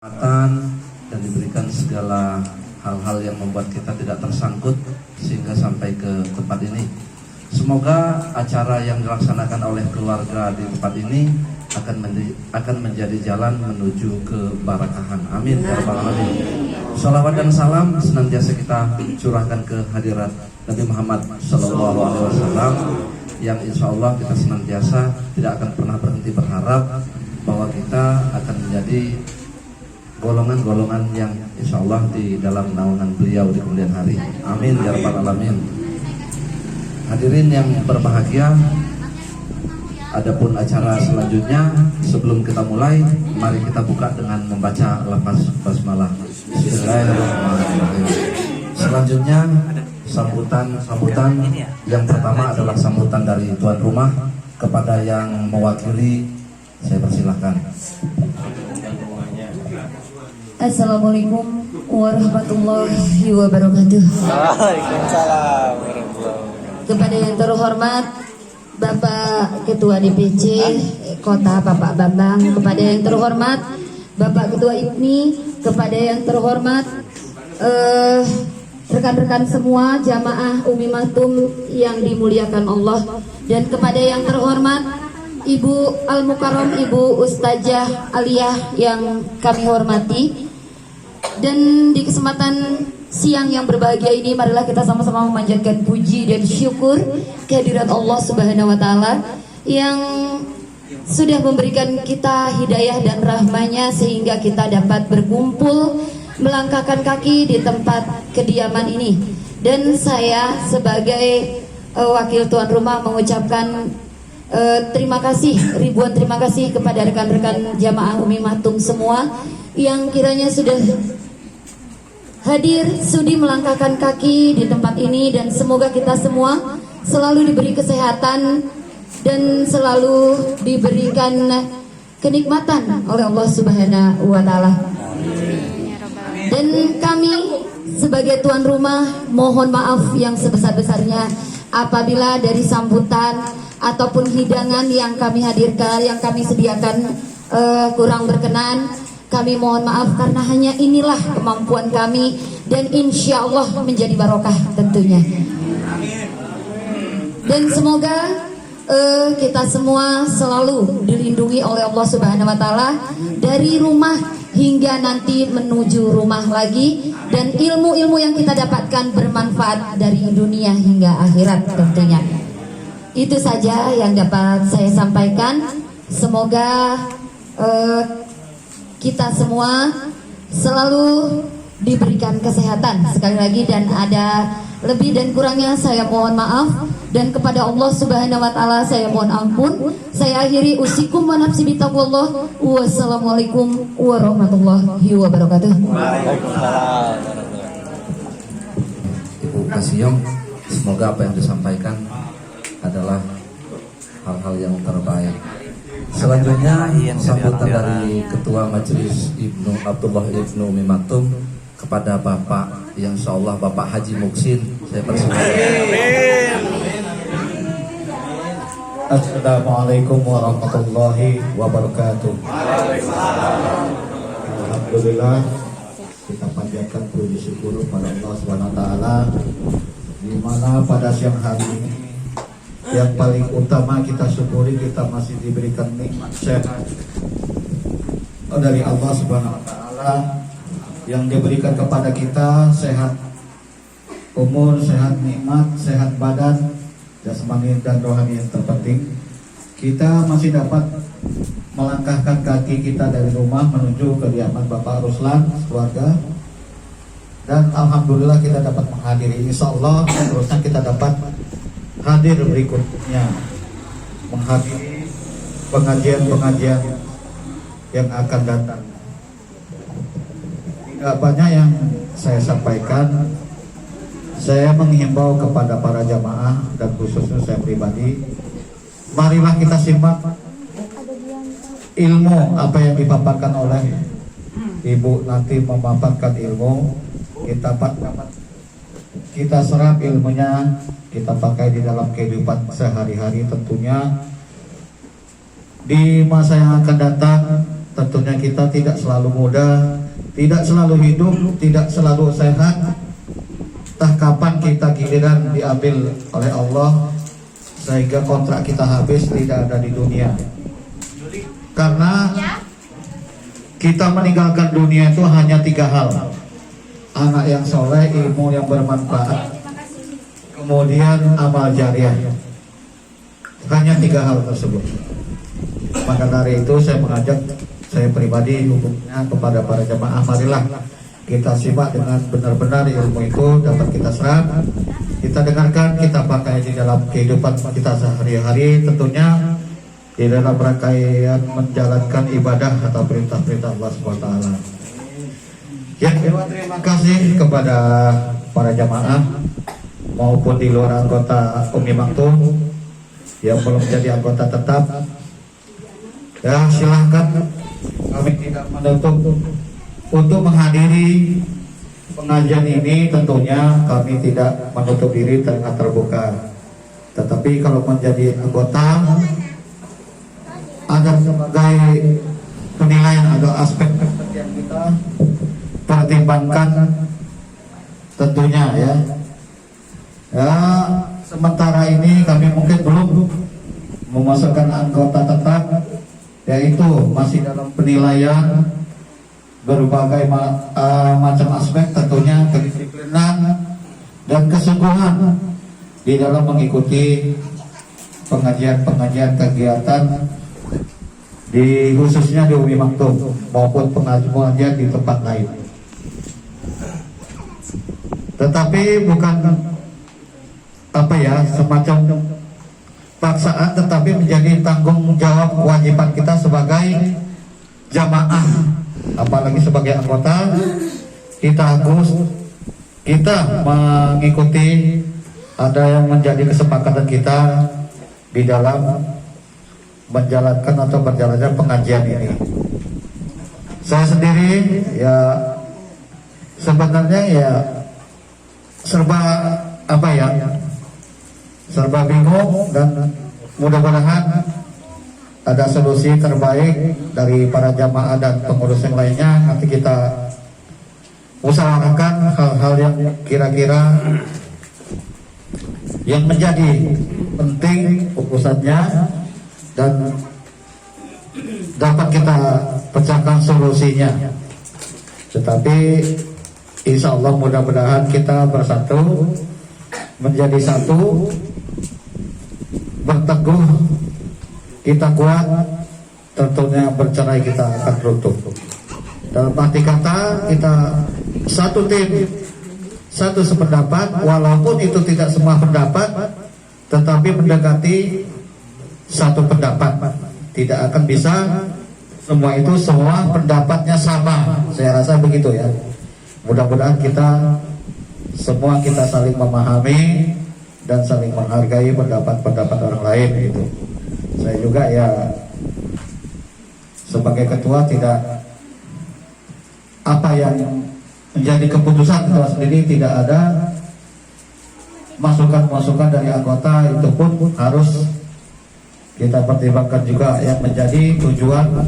Dan diberikan segala hal-hal yang membuat kita tidak tersangkut sehingga sampai ke tempat ini. Semoga acara yang dilaksanakan oleh keluarga di tempat ini akan menjadi jalan menuju keberkahan. Amin ya rabbal alamin. Salawat dan salam senantiasa kita curahkan ke hadirat Nabi Muhammad SAW, yang insya Allah kita senantiasa tidak akan pernah berhenti berharap bahwa kita akan menjadi golongan-golongan yang insya Allah di dalam naungan beliau di kemudian hari. Amin ya rabbal alamin. Hadirin yang berbahagia, adapun acara selanjutnya, sebelum kita mulai, mari kita buka dengan membaca lafaz basmalah. Bismillahirrahmanirrahim. Selanjutnya sambutan yang pertama adalah sambutan dari tuan rumah kepada yang mewakili. Saya persilahkan. Assalamualaikum warahmatullahi wabarakatuh. Waalaikumsalam warahmatullahi wabarakatuh. Kepada yang terhormat Bapak Ketua DPC Kota Bapak Bambang, kepada yang terhormat Bapak Ketua IPNI, kepada yang terhormat rekan-rekan semua jamaah Umi Maktum yang dimuliakan Allah, dan kepada yang terhormat Ibu Al-Mukarram, Ibu Ustazah Aliyah yang kami hormati. Dan di kesempatan siang yang berbahagia ini, marilah kita sama-sama memanjatkan puji dan syukur kehadirat Allah Subhanahu wa Ta'ala yang sudah memberikan kita hidayah dan rahmanya sehingga kita dapat berkumpul melangkahkan kaki di tempat kediaman ini. Dan saya sebagai wakil tuan rumah mengucapkan terima kasih, ribuan terima kasih kepada rekan-rekan jamaah Umi Maktum semua yang kiranya sudah hadir, sudi melangkahkan kaki di tempat ini, dan semoga kita semua selalu diberi kesehatan dan selalu diberikan kenikmatan oleh Allah Subhanahu wa Ta'ala. Dan kami sebagai tuan rumah mohon maaf yang sebesar-besarnya apabila dari sambutan ataupun hidangan yang kami hadirkan, yang kami sediakan kurang berkenan. Kami mohon maaf karena hanya inilah kemampuan kami, dan insya Allah menjadi barokah tentunya. Dan semoga kita semua selalu dilindungi oleh Allah Subhanahu wa Ta'ala dari rumah hingga nanti menuju rumah lagi, dan ilmu-ilmu yang kita dapatkan bermanfaat dari dunia hingga akhirat tentunya. Itu saja yang dapat saya sampaikan. Semoga kita semua selalu diberikan kesehatan sekali lagi, dan ada lebih dan kurangnya saya mohon maaf, dan kepada Allah Subhanahu wa Ta'ala saya mohon ampun. Saya akhiri usikum wa nafsi bitaqwallah. Wassalamualaikum warahmatullahi wabarakatuh. Waalaikumsalam. Ibu Kasiyong, semoga apa yang disampaikan adalah hal-hal yang terbaik. Selanjutnya sambutan dari Ketua Majelis Ibnu Abdullah Ibnu Umi Maktum kepada Bapak yang insyaallah Bapak Haji Muksin. Saya persilakan. Assalamualaikum warahmatullahi wabarakatuh. Alhamdulillah, kita panjatkan puji syukur pada Allah Subhanahu wa Ta'ala, di mana pada siang hari ini yang paling utama kita syukuri, kita masih diberikan nikmat sehat dari Allah Subhanahu wa Ta'ala, yang diberikan kepada kita sehat umur, sehat nikmat, sehat badan, jasmani dan rohani. Yang terpenting kita masih dapat melangkahkan kaki kita dari rumah menuju kediaman Bapak Ruslan keluarga, dan alhamdulillah kita dapat menghadiri. Insya Allah terusnya kita dapat hadir berikutnya menghadiri pengajian-pengajian yang akan datang. Tidak banyak yang saya sampaikan. Saya menghimbau kepada para jamaah dan khususnya saya pribadi, marilah kita simak ilmu apa yang dipaparkan oleh Ibu nanti memaparkan ilmu. Kita serap ilmunya, kita pakai di dalam kehidupan sehari-hari tentunya. Di masa yang akan datang tentunya kita tidak selalu muda, tidak selalu hidup, tidak selalu sehat. Entah kapan kita giliran diambil oleh Allah sehingga kontrak kita habis tidak ada di dunia. Karena kita meninggalkan dunia itu hanya 3 hal: anak yang soleh, ilmu yang bermanfaat, kemudian amal jariah. Hanya 3 hal tersebut. Maka dari itu saya mengajak, saya pribadi hukumnya kepada para jamaah, marilah kita simak dengan benar-benar ilmu itu dapat kita serap, kita dengarkan, kita pakai di dalam kehidupan kita sehari-hari, tentunya di dalam rangkaian menjalankan ibadah atau perintah-perintah Allah SWT. Ya, terima kasih kepada para jamaah maupun di luar anggota Umi Maktum yang belum menjadi anggota tetap. Ya, silahkan, kami tidak menutup untuk menghadiri pengajian ini. Tentunya kami tidak menutup diri dengan terbuka, tetapi kalau menjadi anggota ada sebagai penilaian atau aspek yang kita pertimbangkan tentunya ya. Ya, sementara ini kami mungkin belum memasukkan anggota tetap, yaitu masih dalam penilaian berbagai macam aspek, tentunya kedisiplinan dan kesungguhan di dalam mengikuti pengajian-pengajian kegiatan di khususnya di Umi Maktum maupun pengajian di tempat lain. Tetapi bukan semacam paksaan, tetapi menjadi tanggung jawab kewajiban kita sebagai jamaah, apalagi sebagai anggota. Kita mengikuti ada yang menjadi kesepakatan kita di dalam menjalankan atau berjalannya pengajian ini. Saya sendiri ya sebenarnya ya serba bingung, dan mudah-mudahan ada solusi terbaik dari para jamaah dan pengurus yang lainnya. Nanti kita usahakan hal-hal yang kira-kira yang menjadi penting urusannya dan dapat kita pecahkan solusinya. Tetapi insya Allah mudah-mudahan kita bersatu, menjadi satu, berteguh, kita kuat, tentunya bercerai kita akan runtuh. Dalam arti kata kita satu tim, satu sependapat, walaupun itu tidak semua pendapat, tetapi mendekati satu pendapat. Tidak akan bisa semua itu semua pendapatnya sama. Saya rasa begitu ya. Mudah-mudahan kita semua kita saling memahami dan saling menghargai pendapat-pendapat orang lain gitu. Saya juga ya sebagai ketua tidak apa yang menjadi keputusan ketua sendiri, tidak ada masukan-masukan dari anggota, itu pun harus kita pertimbangkan juga yang menjadi tujuan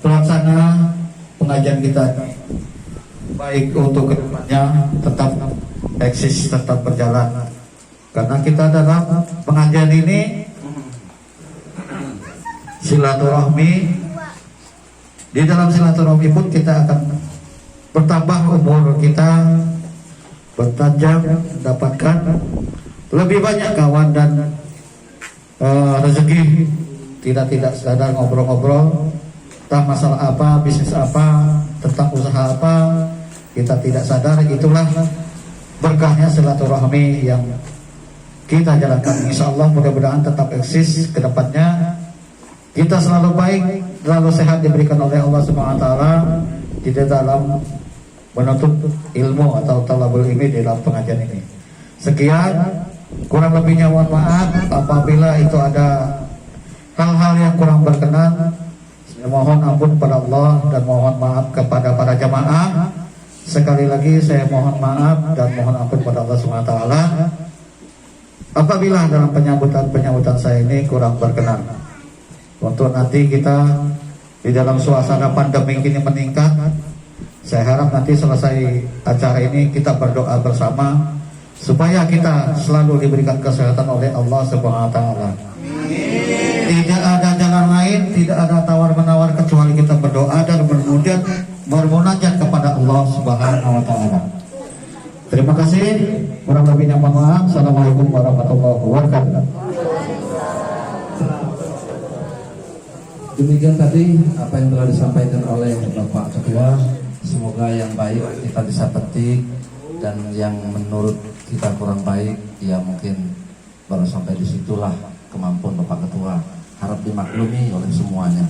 pelaksana pengajian kita, baik untuk kedepannya tetap eksis, tetap berjalan. Karena kita dalam pengajian ini silaturahmi, di dalam silaturahmi pun kita akan bertambah umur kita, bertajam, mendapatkan lebih banyak kawan dan rezeki. Tidak sadar ngobrol-ngobrol tentang masalah apa, bisnis apa, tentang usaha apa, kita tidak sadar. Itulah berkahnya silaturahmi yang kita jalankan. Insya Allah mudah-mudahan tetap eksis ke depannya. Kita selalu baik, selalu sehat diberikan oleh Allah SWT di dalam menuntut ilmu atau talabul ilmi di dalam pengajian ini. Sekian, kurang lebihnya mohon maaf apabila itu ada hal-hal yang kurang berkenan. Mohon ampun kepada Allah dan mohon maaf kepada para jamaah. Sekali lagi saya mohon maaf dan mohon ampun kepada Allah SWT apabila dalam penyambutan saya ini kurang berkenan. Untuk nanti kita di dalam suasana pandemi ini meningkat. Saya harap nanti selesai acara ini kita berdoa bersama supaya kita selalu diberikan kesehatan oleh Allah Subhanahu wa taala. Tidak ada jalan lain, tidak ada tawar-menawar kecuali kita berdoa dan bermunajat kepada Allah Subhanahu wa taala. Terima kasih. Kurang lebihnya mohon maaf. Assalamualaikum warahmatullahi wabarakatuh. Demikian tadi apa yang telah disampaikan oleh Bapak Ketua. Semoga yang baik kita bisa petik, dan yang menurut kita kurang baik ya mungkin baru sampai disitulah kemampuan Bapak Ketua. Harap dimaklumi oleh semuanya.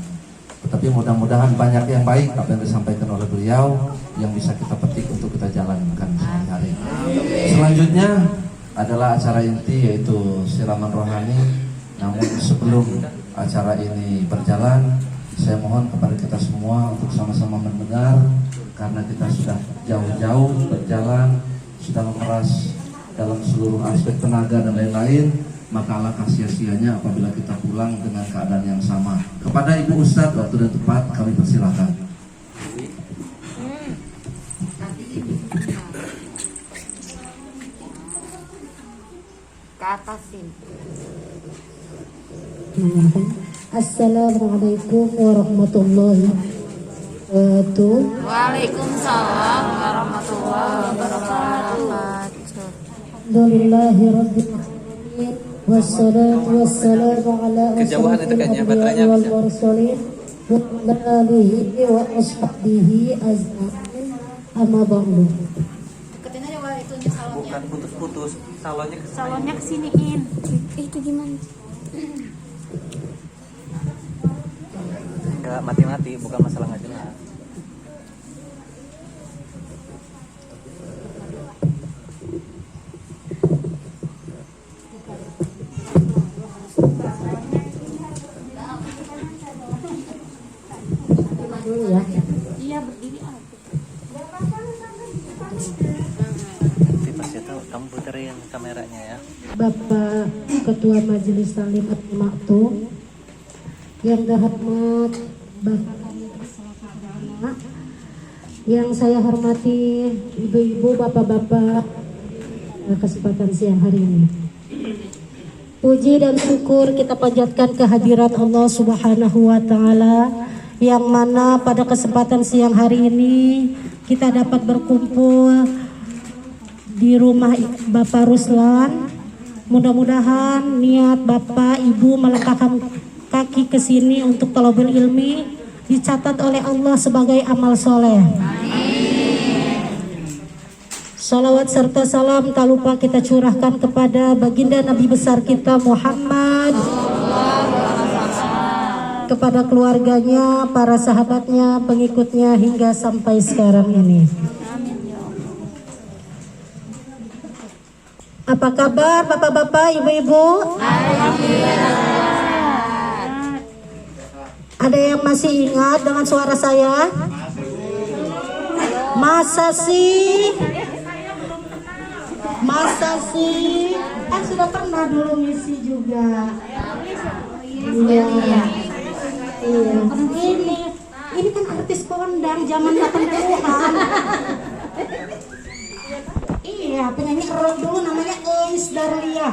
Tetapi mudah-mudahan banyak yang baik apa yang disampaikan oleh beliau yang bisa kita petik untuk kita jalankan sehari-hari. Selanjutnya adalah acara inti, yaitu siraman rohani. Namun sebelum acara ini berjalan, saya mohon kepada kita semua untuk sama-sama mendengar, karena kita sudah jauh-jauh berjalan, sudah memeras dalam seluruh aspek tenaga dan lain-lain, maka alangkah sia-sianya apabila kita pulang dengan keadaan yang sama. Kepada Ibu Ustadz, waktu dan tempat kami persilakan. Ke atasin. Assalamualaikum warahmatullahi wabarakatuh. Waalaikumsalam warahmatullahi wabarakatuh. Alhamdulillahirabbil alamin wassalatu wassalamu ala asyrofil anbiya'i wal mursalin wa ala alihi wa ashabihi ajmain. Amma ba'du. Deketin aja Wal, itu salonnya. Bukan putus-putus, Salonnya kesiniin. Itu gimana? Enggak mati-mati, bukan masalah nggak jelas. Dulu ya. Iya, berdiri aja. Nanti pasti tahu, kamu puterin kameranya ya. Bapak Ketua Majelis Taklim At-Maktum, yang terhormat Bapak Agama, yang saya hormati ibu-ibu, bapak-bapak, kesempatan siang hari ini. Puji dan syukur kita panjatkan kehadirat Allah Subhanahu wa taala, yang mana pada kesempatan siang hari ini kita dapat berkumpul di rumah Bapak Ruslan. Mudah-mudahan niat Bapak Ibu melangkahkan kaki ke sini untuk talabul ilmi dicatat oleh Allah sebagai amal soleh. Salawat serta salam tak lupa kita curahkan kepada baginda Nabi besar kita Muhammad, kepada keluarganya, para sahabatnya, pengikutnya hingga sampai sekarang ini. Apa kabar bapak-bapak, ibu-ibu? Ada yang masih ingat dengan suara saya? Masa sih? Kan sudah pernah dulu misi juga. Iya. Ini kan artis kondang zaman 80-an. Iya, penyanyi rock dulu namanya Eis Darlia.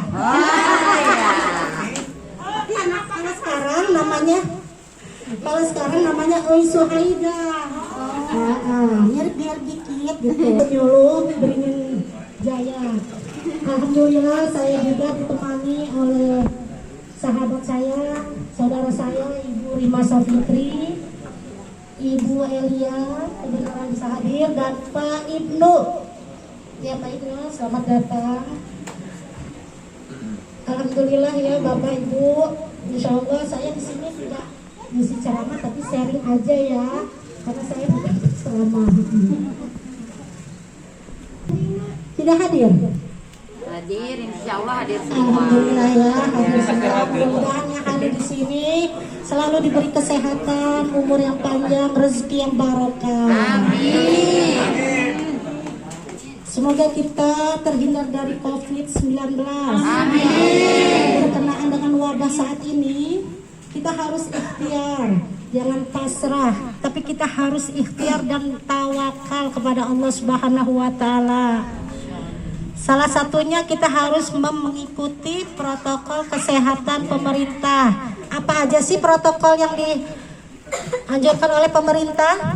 Kalau sekarang namanya Eis Suhaida. Mirip dikit gitu. Nyuluh beringin jaya. Alhamdulillah saya juga ditemani oleh sahabat saya, saudara saya, Ibu Rima Safitri, Ibu Elia, kebenaran bisa hadir, dan Pak Ibnu. Ya Pak Ibnu, selamat datang. Alhamdulillah ya Bapak Ibu, Insya Allah saya di sini tidak misi ceramah tapi sharing aja ya, karena saya bukan ceramah. Tidak hadir? Hadir, insya Allah hadir semua. Alhamdulillah ya, hadir semua. Mudah-mudahan yang hadir di sini selalu diberi kesehatan, umur yang panjang, rezeki yang barokah. Amin. Semoga kita terhindar dari COVID-19. Amin. Berkenaan dengan wabah saat ini, kita harus ikhtiar jangan pasrah, tapi kita harus ikhtiar dan tawakal kepada Allah Subhanahu wa taala. Salah satunya kita harus mengikuti protokol kesehatan pemerintah. Apa aja sih protokol yang dianjurkan oleh pemerintah?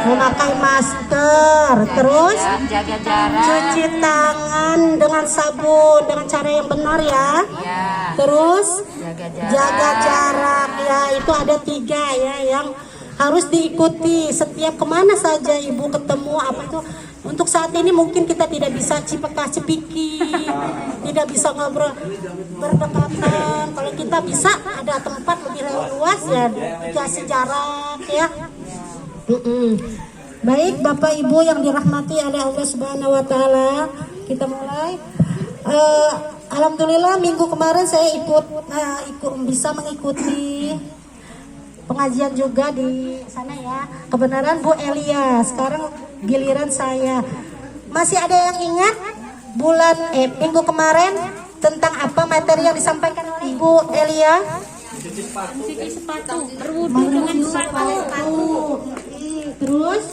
Memakai masker, terus Jaga jarak. cuci tangan dengan sabun dengan cara yang benar ya. Terus jaga jarak ya, itu ada 3 ya yang harus diikuti setiap kemana saja ibu ketemu apa itu. Untuk saat ini mungkin kita tidak bisa cipika-cipiki, tidak bisa ngobrol berdekatan. Kalau kita bisa ada tempat lebih luas ya dikasih jarak ya. Baik Bapak Ibu yang dirahmati oleh Allah Subhanahu wa taala, kita mulai. Alhamdulillah minggu kemarin saya ikut bisa mengikuti pengajian juga di sana ya. Kebenaran Bu Elia, sekarang giliran saya. Masih ada yang ingat minggu kemarin tentang apa materi yang disampaikan oleh Bu Elia? Mencuci sepatu, berwudu dengan sepatu. Terus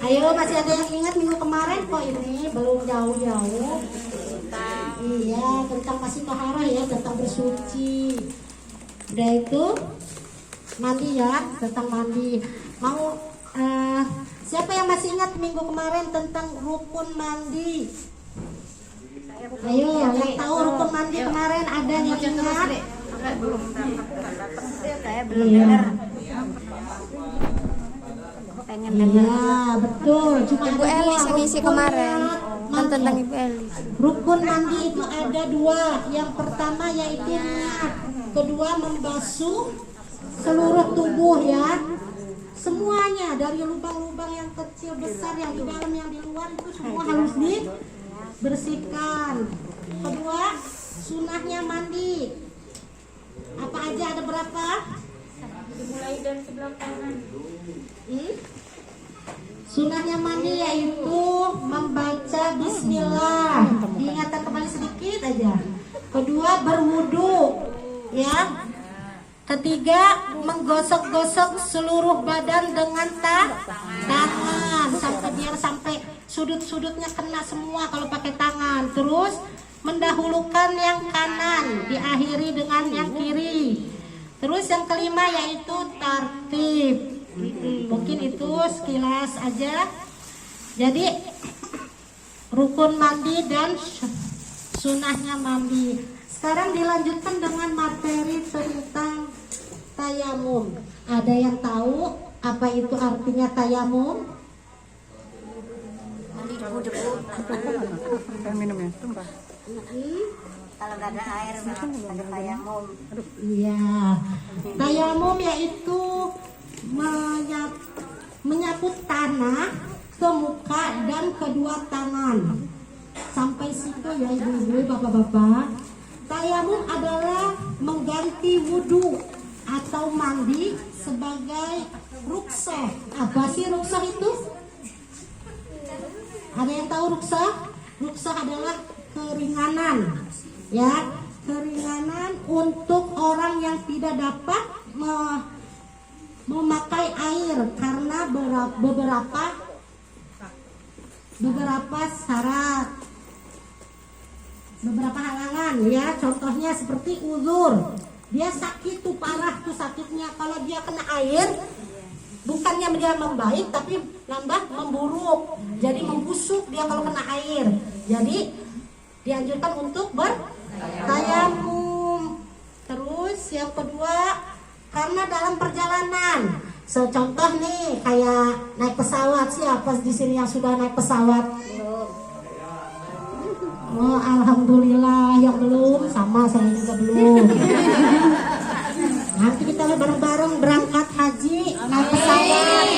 ayo, masih ada yang ingat minggu kemarin kok, ini belum jauh-jauh. Iya, tentang masih tahara ya, tentang bersuci. Udah itu mandi ya, tentang mandi. Mau siapa yang masih ingat minggu kemarin tentang rukun mandi? Ayo, yang tahu rukun mandi kemarin ada yang ingat? Iya. Iya, betul. Cuma Ibu ada Elis dua yang isi rukun kemarin. Kan mandi. tentang Ibu Elis. Rukun mandi itu ada 2. Yang pertama yaitu niat, kedua membasuh seluruh tubuh ya. Semuanya dari lubang-lubang yang kecil besar, yang di dalam yang di luar itu semua harus dibersihkan. Kedua, sunahnya mandi. Apa aja, ada berapa? Dimulai dari sebelah kanan. Sunahnya mandi yaitu membaca bismillah. Diingatkan kembali sedikit aja. Kedua, berwudu ya. Ketiga, menggosok-gosok seluruh badan dengan tangan sampai sudut-sudutnya kena semua kalau pakai tangan. Terus mendahulukan yang kanan, diakhiri dengan yang kiri. Terus yang kelima yaitu tartib. Mungkin itu sekilas aja. Jadi rukun mandi dan sunahnya mandi. Sekarang dilanjutkan dengan materi tentang tayamum. Ada yang tahu apa itu artinya tayamum? Minumnya tumpah. Kalau nggak ada air, ada tayamum. Iya, tayamum yaitu menyapu tanah ke muka dan kedua tangan. Sampai situ ya ibu-ibu, bapak-bapak. Tayamum adalah mengganti wudhu atau mandi sebagai rukshoh. Apa sih rukshoh itu? Ada yang tahu rukshoh? Rukshoh adalah keringanan, ya, keringanan untuk orang yang tidak dapat memakai air karena beberapa syarat, beberapa halangan ya. Contohnya seperti uzur, dia sakit tuh, parah tuh sakitnya. Kalau dia kena air, bukannya dia membaik tapi nambah memburuk, jadi membusuk dia kalau kena air. Jadi dianjurkan untuk bertayamum. Terus yang kedua, karena dalam perjalanan, contoh nih kayak naik pesawat. Siapa di sini yang sudah naik pesawat? Oh, alhamdulillah. Yang belum, sama saya juga belum. Nanti kita bareng-bareng berangkat haji naik pesawat.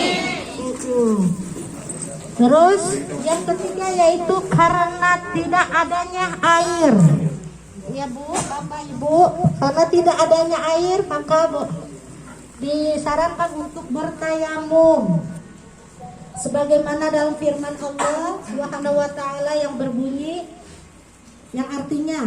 Terus yang ketiga yaitu karena tidak adanya air. Ya Bu, Bapak Ibu, karena tidak adanya air maka disarankan untuk bertayamum. Sebagaimana dalam firman Allah Subhanahu wa taala yang berbunyi, yang artinya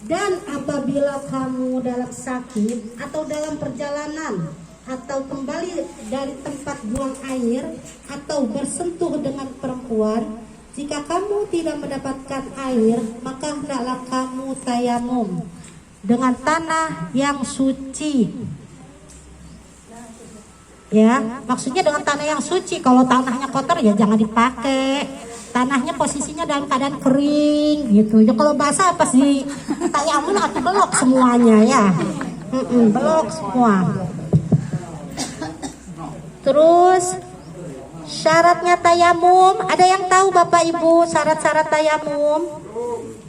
Dan apabila kamu dalam sakit atau dalam perjalanan atau kembali dari tempat buang air atau bersentuh dengan perempuan, jika kamu tidak mendapatkan air, maka hendaklah kamu tayamum dengan tanah yang suci. Ya, maksudnya dengan tanah yang suci. Kalau tanahnya kotor ya jangan dipakai. Tanahnya posisinya dalam keadaan kering gitu. Ya kalau basah pasti tayamum atau belok semuanya ya. Belok semua. Terus syaratnya tayamum, ada yang tahu Bapak Ibu syarat-syarat tayamum?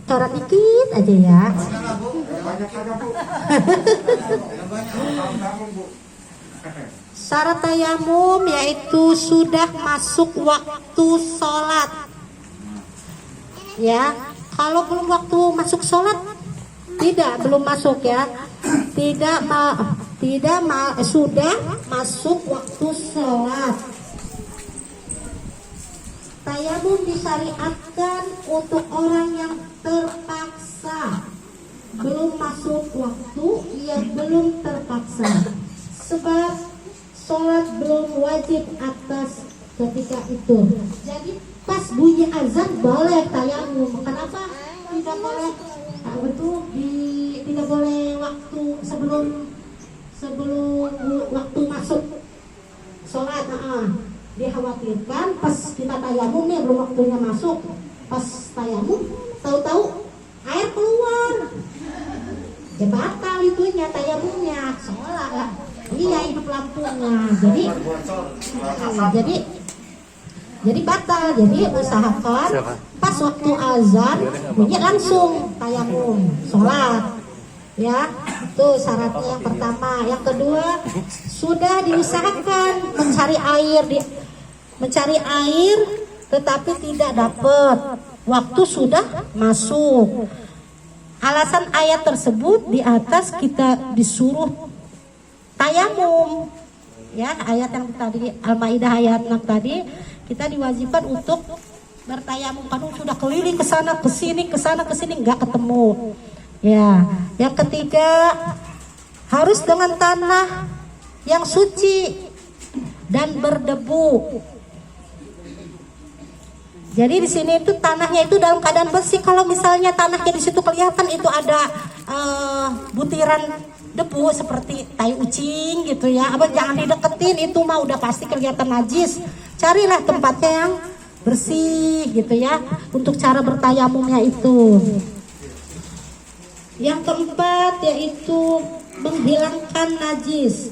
Coret dikit aja ya. Syarat tayamum yaitu sudah masuk waktu sholat. Ya, kalau belum waktu masuk sholat, belum masuk ya. Sudah masuk waktu sholat. Tayamum disyariatkan untuk orang yang terpaksa. Belum masuk waktu, ia belum terpaksa. Sebab sholat belum wajib atas ketika itu. Jadi pas bunyi azan boleh tayamum. Kenapa tidak boleh? Tidak boleh waktu sebelum waktu masuk sholat. Dikhawatirkan pas kita tayamum nih belum waktunya masuk. Pas tayamum tahu-tahu air keluar. Ya batal itunya tayamumnya, sholat lah. Iya, hidup lampunya. Jadi batal. Jadi usahakan pas waktu azan bunyi langsung tayamum, sholat. Ya, itu syaratnya yang pertama. Yang kedua, sudah diusahakan mencari air tetapi tidak dapat. Waktu sudah masuk. Alasan ayat tersebut di atas kita disuruh tayamum. Ya, ayat yang tadi Al-Maidah ayat 6 tadi kita diwajibkan untuk bertayamum. Kan sudah keliling ke sana ke sini nggak ketemu. Ya, yang ketiga harus dengan tanah yang suci dan berdebu. Jadi di sini itu tanahnya itu dalam keadaan bersih. Kalau misalnya tanahnya di situ kelihatan itu ada butiran debu seperti tai ucing gitu ya, jangan dideketin, itu mah udah pasti kelihatan najis. Carilah tempatnya yang bersih gitu ya untuk cara bertayamumnya itu. Yang keempat yaitu menghilangkan najis.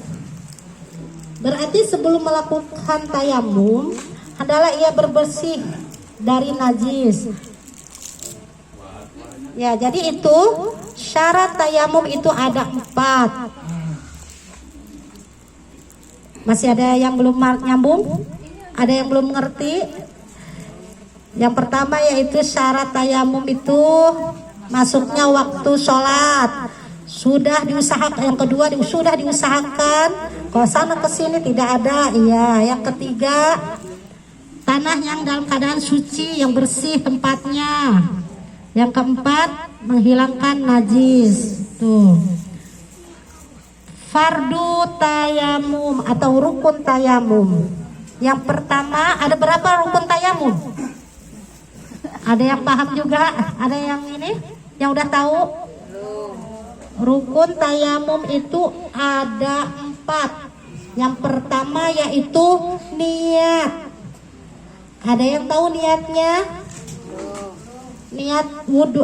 Berarti sebelum melakukan tayamum adalah ia berbersih dari najis. Ya, jadi itu syarat tayamum itu ada 4. Masih ada yang belum nyambung? Ada yang belum mengerti? Yang pertama yaitu syarat tayamum itu masuknya waktu sholat. Sudah diusahakan. Yang kedua sudah diusahakan. Kalau sana ke sini tidak ada. Iya. Yang ketiga tanah yang dalam keadaan suci, yang bersih tempatnya. Yang keempat menghilangkan najis. Tuh. Fardu tayamum atau rukun tayamum. Yang pertama, ada berapa rukun tayamum? Ada yang paham juga? Ada yang ini? Yang udah tahu? Rukun tayamum itu ada 4. Yang pertama yaitu niat. Ada yang tahu niatnya? Niat wudhu,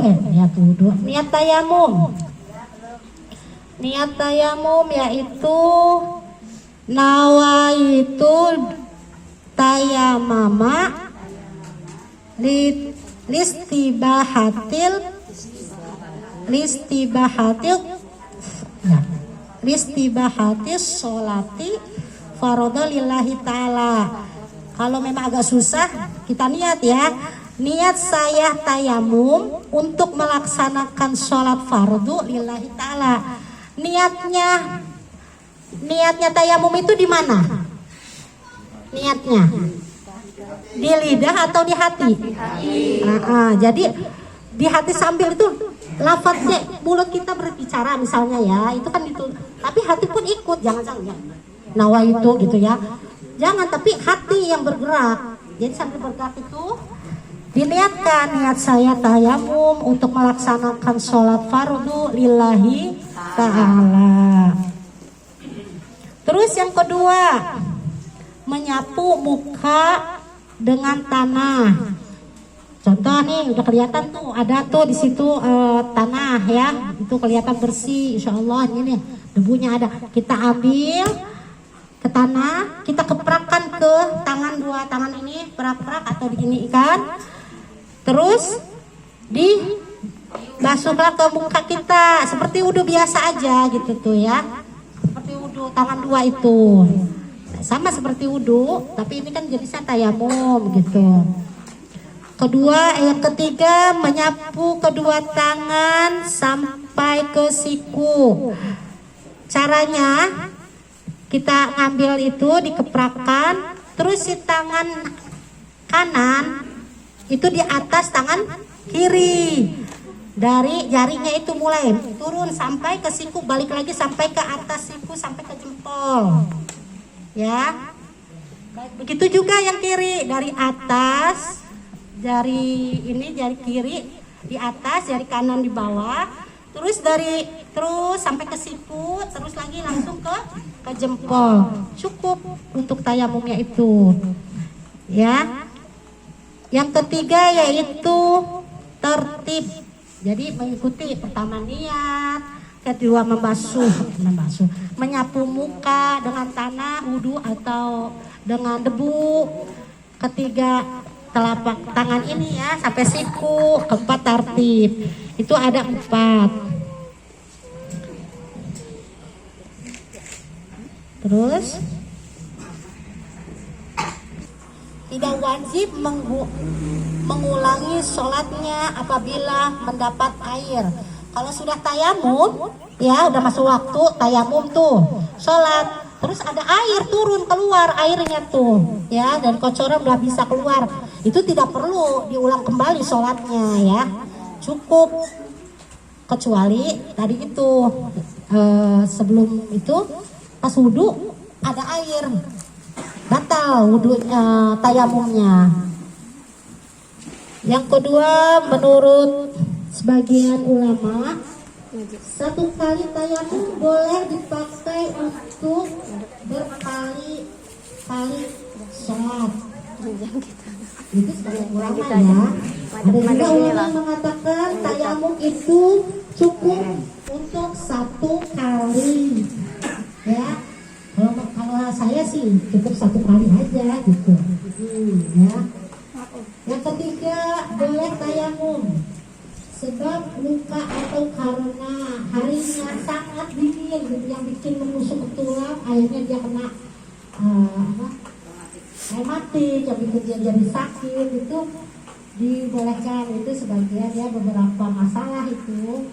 niat tayamum. Niat tayamum yaitu nawaitu tayamama listibahatil sholati farodha lillahi ta'ala. Kalau memang agak susah kita niat ya. Niat saya tayamum untuk melaksanakan sholat fardu lillahi ta'ala. Niatnya tayamum itu di mana? Niatnya di lidah atau di hati? Jadi di hati sambil itu lafadznya mulut kita berbicara misalnya ya, itu kan itu. Tapi hati pun ikut, jangan ya. Nawa itu gitu ya. Jangan, tapi hati yang bergerak. Jadi sambil bergerak itu diniatkan niat saya tayamum untuk melaksanakan sholat fardu lillahi ta'ala. Terus yang kedua, menyapu muka dengan tanah. Contoh nih, udah kelihatan tuh, ada tuh di situ tanah ya, itu kelihatan bersih, insya Allah ini nih, debunya ada. Kita ambil ke tanah, kita keprakkan ke tangan, dua tangan ini, perak-perak atau diginikan, terus dibasuhlah ke muka kita, seperti wudhu biasa aja gitu tuh ya, seperti wudhu tangan dua itu, sama seperti wudhu, tapi ini kan jadi tayamum gitu. Kedua, yang ketiga, menyapu kedua tangan sampai ke siku. Caranya kita ngambil itu dikeprakan, terus si tangan kanan itu di atas tangan kiri. Dari jarinya itu mulai turun sampai ke siku, balik lagi sampai ke atas siku sampai ke jempol. Ya. Begitu juga yang kiri, dari atas jari ini, jari kiri di atas, jari kanan di bawah, terus sampai ke siku, terus lagi langsung ke jempol. Cukup untuk tayamumnya itu. Ya. Yang ketiga yaitu tertib. Jadi mengikuti pertama niat, kedua membasuh, menyapu muka dengan tanah, wudhu atau dengan debu. Ketiga telapak tangan ini ya sampai siku, keempat tertib. Itu ada 4. Terus tidak wajib mengulangi sholatnya apabila mendapat air. Kalau sudah tayamum, ya udah masuk waktu tayamum tuh, sholat, terus ada air turun keluar airnya tuh, ya, dan kocoran udah bisa keluar, itu tidak perlu diulang kembali sholatnya ya, cukup. Kecuali tadi itu sebelum itu pas wudhu ada air, batal wudhunya, tayamumnya. Yang kedua, menurut sebagian ulama, 1 kali tayamum boleh dipakai untuk berkali-kali sholat. Itu sebagian ulama ya. Ada juga ulama yang mengatakan tayamum itu cukup untuk 1 kali. Ya, kalau saya sih cukup 1 kali aja gitu. Ya. Yang ketiga, boleh tayamum sebab luka atau karena harinya sangat dingin gitu, yang bikin menusuk ke tulang, akhirnya dia kena rematik, yang bikin dia jadi sakit, itu dibolehkan. Itu sebagian ya, beberapa masalah itu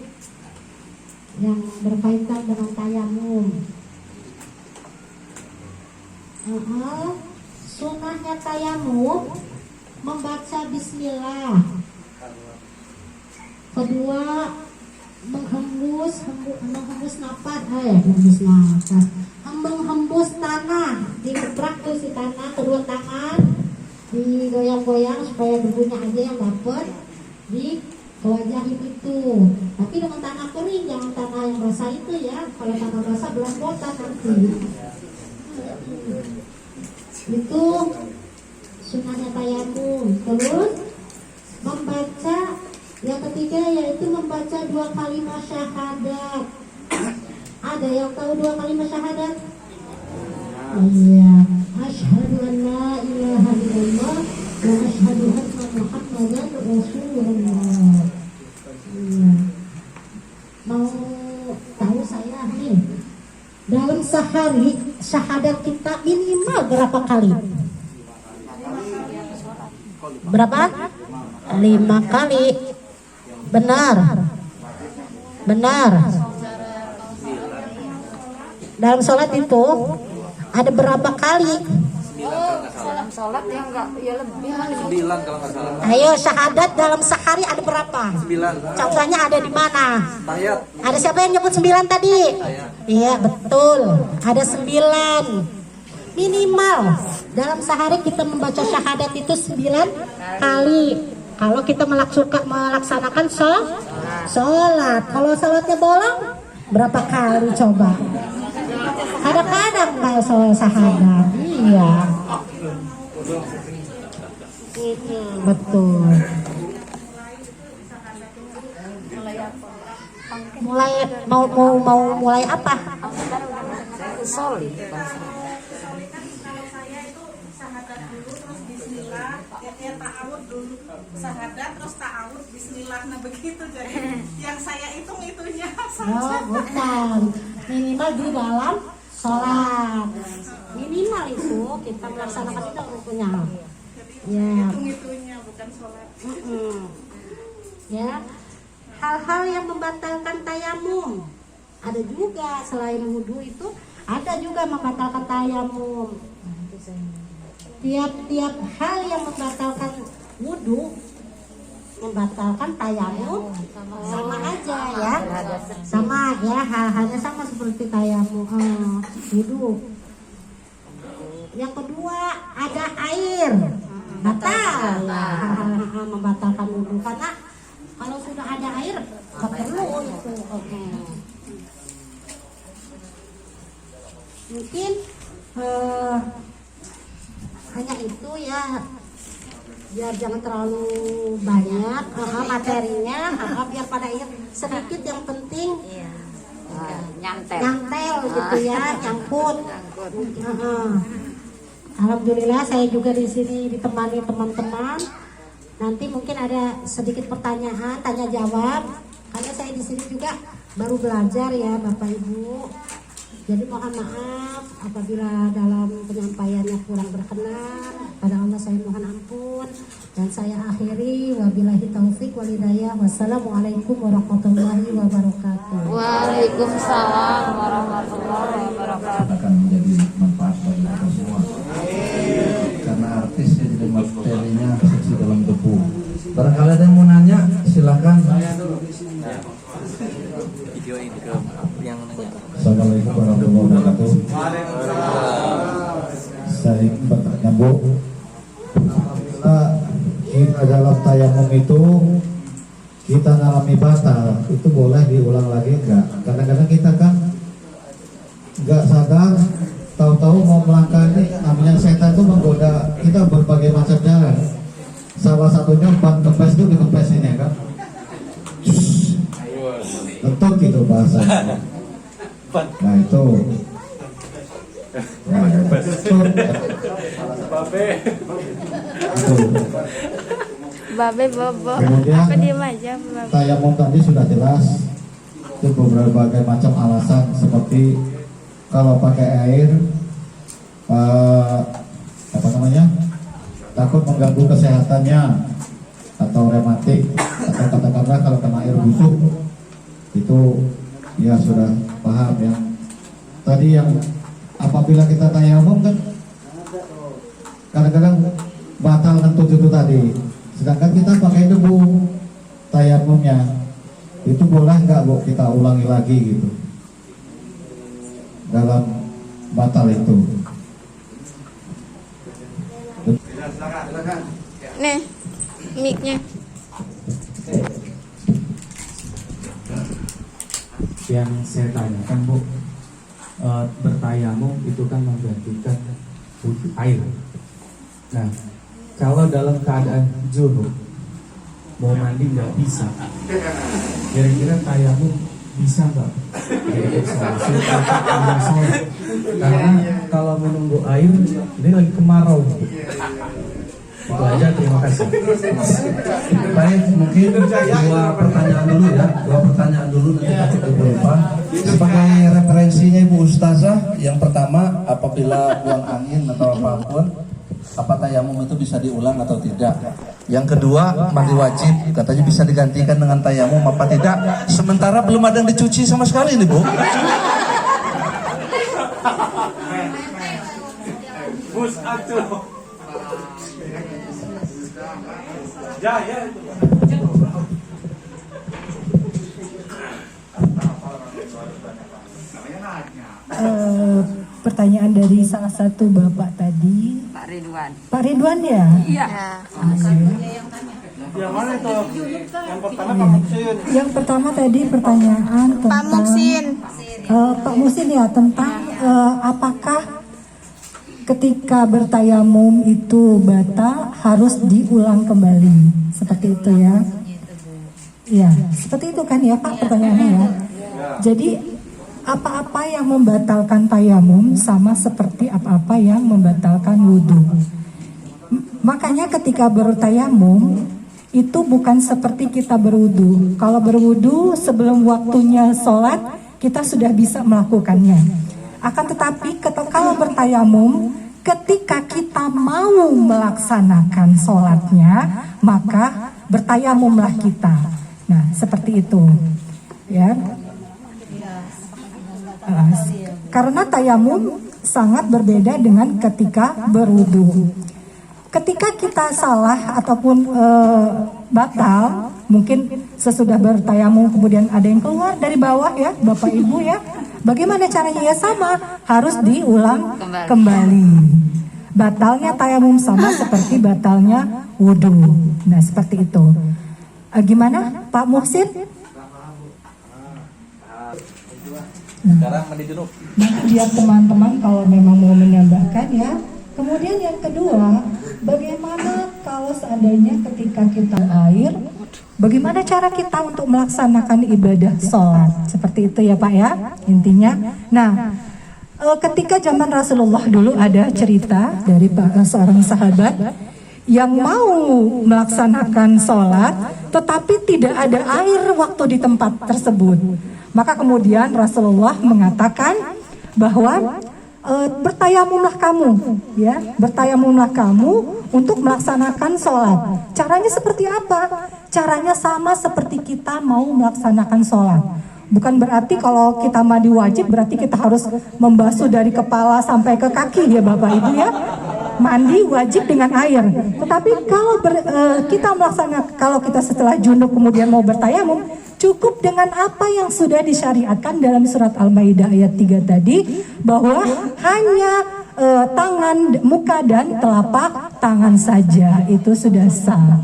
yang berkaitan dengan tayamum. Sunnahnya tayamum membaca bismillah. Kedua, menghembus napas, menghembus tanah, dikeprak tuh si tanah, kedua tangan digoyang-goyang supaya debunya aja yang dapat di kewajahin itu. Tapi dengan tanah kering, jangan tanah yang basah itu ya. Kalau tanah basah belas-botan nanti. Itu sunnahnya tayamum. Terus membaca yang ketiga yaitu membaca 2 kalimat syahadat. Ada yang tahu 2 kalimat syahadat? Iya. Asyhadu an la ilaha illallah wa asyhadu anna Muhammadan Rasulullah. Iya. Mau tahu saya nih, dalam sehari syahadat kita minimal berapa kali? Berapa? 5 kali. Benar. Dalam sholat itu ada berapa kali? sholat ya enggak, ya lebih lah. 9 kalau nggak salah. Ayo, syahadat dalam sehari ada berapa? 9. Contohnya ada di mana? Tahiyat. Ada siapa yang nyebut 9 tadi? Iya, betul. Ada 9. Minimal dalam sehari kita membaca syahadat itu 9 kali. Kalau kita melaksanakan sholat. Kalau sholatnya bolong, berapa kali coba? Kadang-kadang nggak sholat syahadat. Iya. Betul. Mau mulai apa? Solid. Ta'awud dulu syahadat terus ta'awud bismillah, nah begitu jadi yang saya hitung itunya Oh, bukan. Minimal di dalam sholat. Minimal itu kita melaksanakan itu rukunnya. Ya. hitung-hitungnya bukan sholat. Ya. Hal-hal yang membatalkan tayamum. Ada juga selain wudhu itu ada juga membatalkan tayamum. Tiap-tiap hal yang membatalkan wudhu, membatalkan tayamum sama aja ya, sama ya, hal-halnya sama seperti tayamum, wudhu. Yang kedua ada air, batal hal-hal membatalkan wudhu, karena kalau sudah ada air nggak perlu itu. Mungkin hanya itu ya, biar jangan terlalu banyak materinya, biar pada ingat sedikit, yang penting nyantel gitu ya, nyangkut. Alhamdulillah saya juga di sini ditemani teman-teman. Nanti mungkin ada sedikit pertanyaan, tanya jawab, karena saya di sini juga baru belajar ya Bapak Ibu. Jadi mohon maaf apabila dalam penyampaiannya kurang berkenan. Pada Allah saya mohon ampun. Dan saya akhiri, wabillahi taufik wal hidayah. Wassalamualaikum warahmatullahi wabarakatuh. Waalaikumsalam warahmatullahi wabarakatuh. Akan menjadi manfaat bagi kita semua. Karena artis ya, jadi materinya seksi dalam debu. Barangkali ada yang mau nanya, silakan. Videoin ke yang nanya. Assalamualaikum warahmatullahi wabarakatuh. Saya bertanya Bu, kita dalam tayamum itu kita ngalami batal, itu boleh diulang lagi enggak? Kadang-kadang kita kan enggak sadar, tahu-tahu mau melangkah, ini namanya setan itu menggoda kita berbagai macam jalan. Salah satunya ban kempes itu dikempes ini kan, betul gitu bahasanya. Nah itu Babe bobo. kemudian Apa diem aja, Babe? tayamum tadi sudah jelas, itu berbagai macam alasan, seperti kalau pakai air apa namanya, takut mengganggu kesehatannya, atau rematik, atau katakanlah kalau kena air busuk, itu ya sudah paham ya. Tadi yang apabila kita tayamum kan kadang-kadang batal kentut itu tadi, sedangkan kita pakai debu tayamumnya, itu boleh nggak Bu kita ulangi lagi gitu dalam batal itu? Nih, mic-nya. Yang saya tanyakan Bu, bertayamum itu kan menggantikan wudhu air. Nah, kalau dalam keadaan junub mau mandi nggak bisa, kira-kira tayamum bisa nggak? Karena kalau menunggu air ini lagi kemarau. Itu aja, terima kasih. Baik, mungkin dua pertanyaan dulu ya. Dua pertanyaan dulu, nanti takut lupa. Sebagai referensinya Ibu Ustazah, yang pertama, apabila buang angin atau apapun, apa tayamum itu bisa diulang atau tidak? Yang kedua, mandi wajib, katanya bisa digantikan dengan tayamum apa tidak? Sementara belum ada yang dicuci sama sekali nih Bu. Pertanyaan dari salah satu bapak tadi. Pak Ridwan. Pak Ridwan ya? Iya. Yang pertama tadi pertanyaan tentang Pak Muhsin. Pak Muhsin ya, tentang apakah ketika bertayamum itu batal harus diulang kembali, seperti itu ya? Iya, seperti itu kan ya Pak pertanyaannya ya. Jadi apa-apa yang membatalkan tayamum sama seperti apa-apa yang membatalkan wudhu. Makanya ketika bertayamum itu bukan seperti kita berwudhu. Kalau berwudhu sebelum waktunya sholat kita sudah bisa melakukannya. Akan tetapi kalau bertayamum ketika kita mau melaksanakan sholatnya maka bertayamumlah kita. Nah seperti itu ya. Karena tayamum sangat berbeda dengan ketika berwudu. Ketika kita salah ataupun batal, mungkin sesudah bertayamum kemudian ada yang keluar dari bawah ya, Bapak Ibu ya. Bagaimana caranya? Ya sama, harus diulang kembali. Batalnya tayamum sama seperti batalnya wudu. Nah seperti itu. Gimana Pak Muhsin? Sekarang mandi junub. Nanti biar teman-teman kalau memang mau menambahkan ya. Kemudian yang kedua, bagaimana kalau seandainya ketika kita air, bagaimana cara kita untuk melaksanakan ibadah sholat? Seperti itu ya Pak ya, intinya. Nah, ketika zaman Rasulullah dulu ada cerita dari seorang sahabat yang mau melaksanakan sholat, tetapi tidak ada air waktu di tempat tersebut. Maka kemudian Rasulullah mengatakan bahwa bertayamumlah kamu, ya, bertayamumlah kamu untuk melaksanakan sholat. Caranya seperti apa? Caranya sama seperti kita mau melaksanakan sholat. Bukan berarti kalau kita mandi wajib berarti kita harus membasuh dari kepala sampai ke kaki ya Bapak Ibu ya. Mandi wajib dengan air. Tetapi kalau kita melaksanakan, kalau kita setelah junub kemudian mau bertayamum, cukup dengan apa yang sudah disyariatkan dalam surat Al-Maidah ayat 3 tadi, bahwa hanya tangan, muka dan telapak tangan saja itu sudah sah.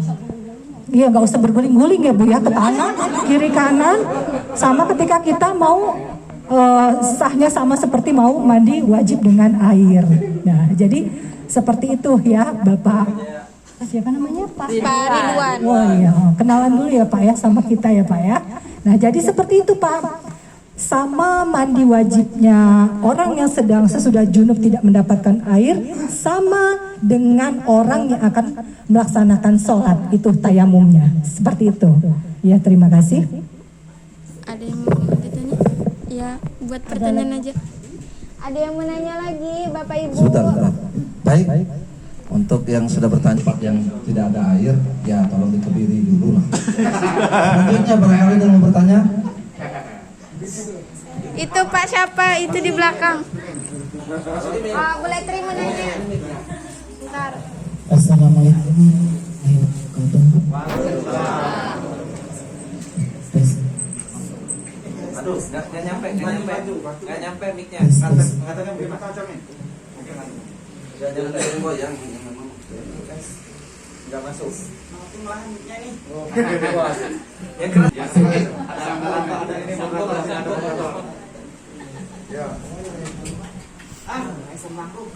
Iya, nggak usah berguling-guling ya Bu ya, ke kanan, kiri kanan, sama ketika kita mau sahnya sama seperti mau mandi wajib dengan air. Nah, jadi seperti itu ya Bapak. Siapa namanya Pak? Pak Ridwan. Oh iya, kenalan dulu ya Pak ya sama kita ya Pak ya. Nah jadi seperti itu Pak. Sama mandi wajibnya orang yang sedang sesudah junub tidak mendapatkan air, sama dengan orang yang akan melaksanakan sholat, itu tayamumnya. Seperti itu. Ya terima kasih. Ada yang mau ditanya? Ya, buat pertanyaan aja. Ada yang mau nanya lagi, Bapak Ibu? Sebentar. Baik. Untuk yang sudah bertanya Pak yang tidak ada air, ya tolong dikebiri dulu lah. Selanjutnya barangkali yang mau bertanya. Itu Pak siapa? Itu di belakang. Boleh terima nanya. Bentar. Assalamualaikum. Aduh, nggak nyampe mic-nya. Katanya bagaimana cocoknya? Jangan ada yang goyang. Nggak masuk. Ada ini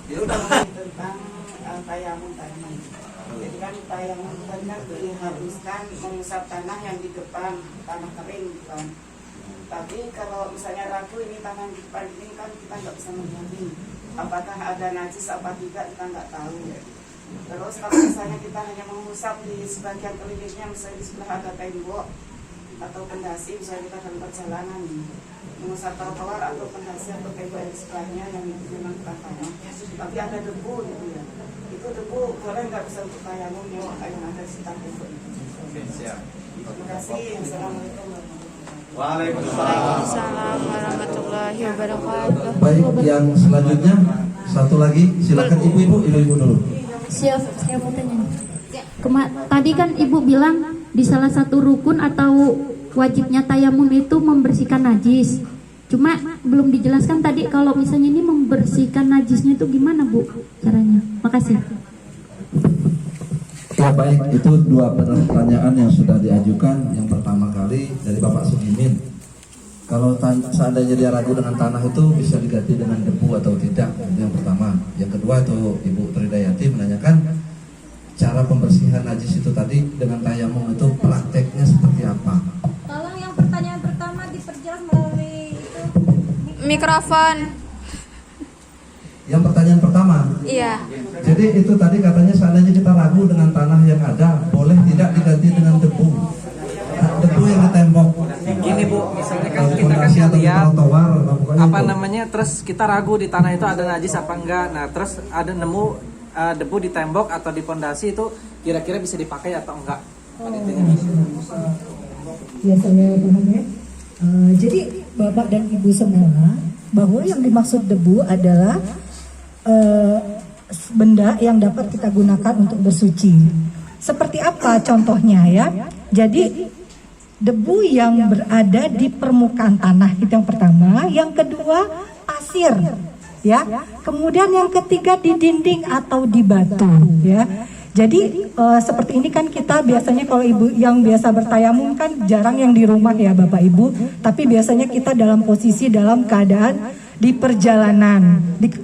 Ya udah tentang tayamum tadi. Jadi kan tayamum tadi kan diharuskan mengusap tanah yang di depan, tanah kering kan. Tapi kalau misalnya ragu ini tanah di depan ini kan kita nggak bisa melihat apakah ada najis apa tidak, kita nggak tahu. Terus kalau misalnya kita hanya mengusap di sebagian kelilingnya, misalnya di sebelah ada tembok atau pendasi, misalnya kita dalam perjalanan mengusap trotoar atau pendasi atau tembok di sebelahnya yang memang bukan tanah, tapi ada debu gitu ya, itu debu boleh nggak bisa untuk tayamum yang ada di sekitar tembok itu. Oke, siap. Terima kasih. Assalamualaikum warahmatullahi wabarakatuh. Waalaikumsalam warahmatullahi wabarakatuh. Baik, yang selanjutnya satu lagi, silakan ibu-ibu dulu. Siap, saya mau tanya. Tadi kan Ibu bilang di salah satu rukun atau wajibnya tayamum itu membersihkan najis. Cuma belum dijelaskan tadi kalau misalnya ini membersihkan najisnya itu gimana Bu caranya? Makasih. Ya baik, itu dua pertanyaan yang sudah diajukan. Yang pertama kali dari Bapak Sugimin, kalau seandainya dia ragu dengan tanah itu bisa diganti dengan debu atau tidak, itu yang pertama. Yang kedua itu Ibu Tridayati menanyakan cara pembersihan najis itu tadi dengan tayamum itu prakteknya seperti apa? Tolong yang pertanyaan pertama diperjelas melalui itu mikrofon. Yang pertanyaan pertama. Iya. Jadi itu tadi katanya seandainya kita ragu dengan tanah yang ada, boleh tidak diganti dengan debu? Debu yang di tembok. Gini Bu, misalnya kan kita kan Fondasi atau di lihat trotoar, pokoknya apa itu. namanya, terus kita ragu di tanah itu ada najis apa enggak. Nah terus ada nemu debu di tembok atau di fondasi, itu kira-kira bisa dipakai atau enggak? Ya saya paham ya. Jadi Bapak dan Ibu semua, bahwa yang dimaksud debu adalah benda yang dapat kita gunakan untuk bersuci. Seperti apa contohnya ya? Jadi debu yang berada di permukaan tanah itu yang pertama, yang kedua pasir ya. Kemudian yang ketiga di dinding atau di batu ya. Jadi seperti ini kan kita biasanya kalau ibu yang biasa bertayamum kan jarang yang di rumah ya Bapak Ibu, tapi biasanya kita dalam posisi dalam keadaan di perjalanan,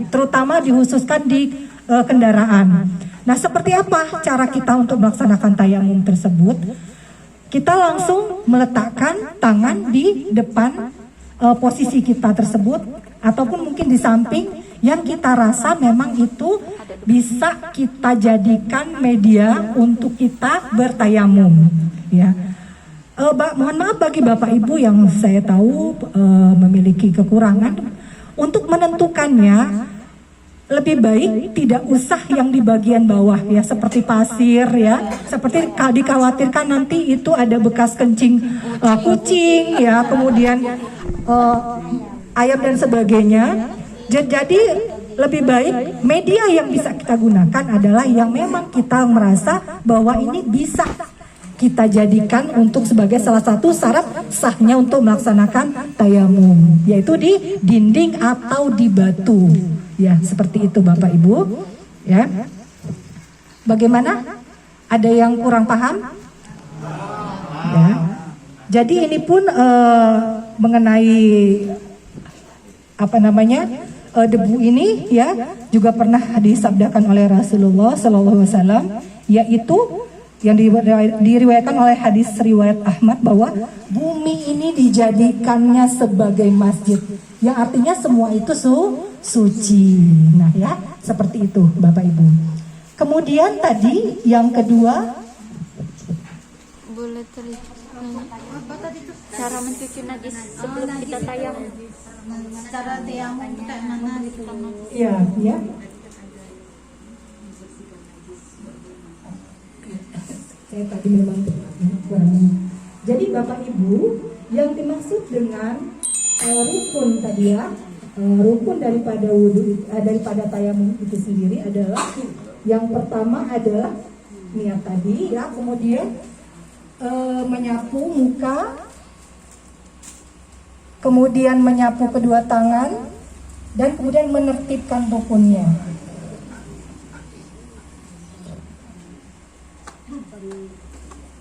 terutama dihususkan di kendaraan. Nah, seperti apa cara kita untuk melaksanakan tayamum tersebut? Kita langsung meletakkan tangan di depan posisi kita tersebut, ataupun mungkin di samping yang kita rasa memang itu bisa kita jadikan media untuk kita bertayamum. Ya. Mohon maaf bagi Bapak Ibu yang saya tahu memiliki kekurangan. Untuk menentukannya lebih baik tidak usah yang di bagian bawah ya, seperti pasir ya, seperti dikhawatirkan nanti itu ada bekas kencing kucing ya, kemudian ayam dan sebagainya. Jadi lebih baik media yang bisa kita gunakan adalah yang memang kita merasa bahwa ini bisa kita jadikan untuk sebagai salah satu syarat sahnya untuk melaksanakan tayamum, yaitu di dinding atau di batu. Ya, seperti itu Bapak Ibu. Ya. Bagaimana? Ada yang kurang paham? Ya. Jadi ini pun mengenai apa namanya? Debu ini ya juga pernah disabdakan oleh Rasulullah SAW, yaitu yang diriwayatkan oleh hadis riwayat Ahmad bahwa bumi ini dijadikannya sebagai masjid, yang artinya semua itu suci. Nah ya, seperti itu Bapak Ibu. Kemudian tadi yang kedua, Boleh apa tadi tuh? Cara mencuci najis sebelum kita tayamum. Cara tayamum kayak mana gitu? Iya, ya. Saya tadi memang kurang. Jadi Bapak Ibu, yang dimaksud dengan rukun tadi ya, rukun daripada wudhu, daripada tayamum itu sendiri adalah yang pertama adalah niat tadi ya, kemudian menyapu muka, kemudian menyapu kedua tangan, dan kemudian menertibkan rukunnya.